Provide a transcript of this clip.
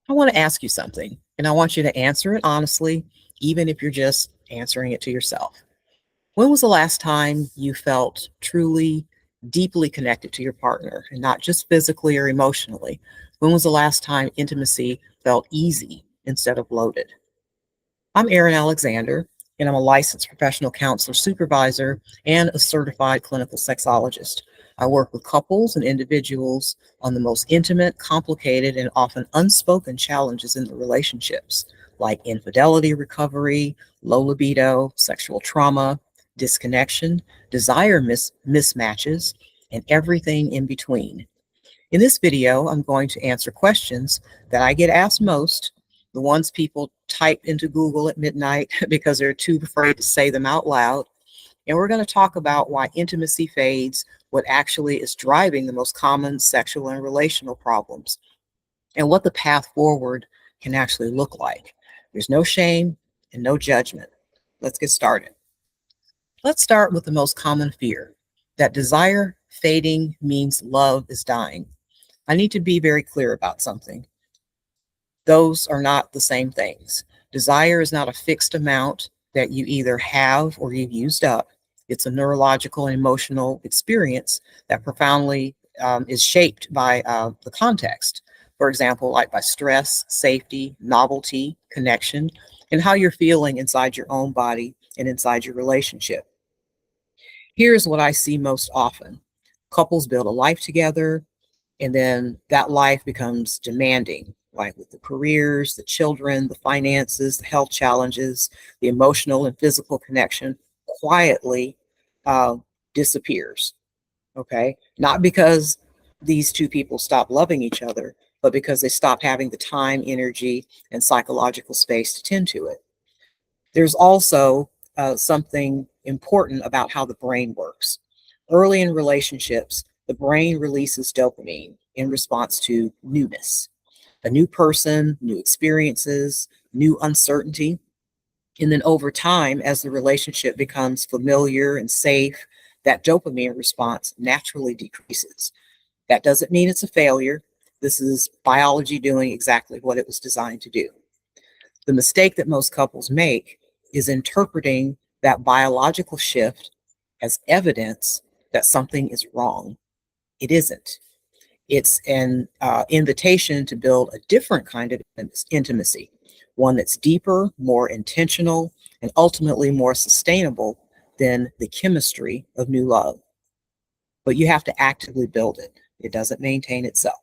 I want to ask you something, and I want you to answer it honestly, even if you're just answering it to yourself. When was the last time you felt truly, deeply connected to your partner, and not just physically or emotionally? When was the last time intimacy felt easy instead of loaded? I'm Erin Alexander, and I'm a licensed professional counselor supervisor and a certified clinical sexologist. I work with couples and individuals on the most intimate, complicated, and often unspoken challenges in the relationships, like infidelity recovery, low libido, sexual trauma, disconnection, mismatches, and everything in between. In this video, I'm going to answer questions that I get asked most, the ones people type into Google at midnight because they're too afraid to say them out loud. And we're going to talk about why intimacy fades, what actually is driving the most common sexual and relational problems, and what the path forward can actually look like. There's no shame and no judgment. Let's get started. Let's start with the most common fear, that desire fading means love is dying. I need to be very clear about something. Those are not the same things. Desire is not a fixed amount that you either have or you've used up. It's a neurological and emotional experience that profoundly is shaped by the context. For example, like by stress, safety, novelty, connection, and how you're feeling inside your own body and inside your relationship. Here's what I see most often. Couples build a life together, and then that life becomes demanding, like with the careers, the children, the finances, the health challenges, the emotional and physical connection quietly uh, disappears. Okay. Not because these two people stop loving each other, but because they stop having the time, energy, and psychological space to tend to it. There's also something important about how the brain works. Early in relationships, the brain releases dopamine in response to newness, a new person, new experiences, new uncertainty. And then over time, as the relationship becomes familiar and safe, that dopamine response naturally decreases. That doesn't mean it's a failure. This is biology doing exactly what it was designed to do. The mistake that most couples make is interpreting that biological shift as evidence that something is wrong. It isn't. It's an invitation to build a different kind of intimacy, one that's deeper, more intentional, and ultimately more sustainable than the chemistry of new love. But you have to actively build it. It doesn't maintain itself.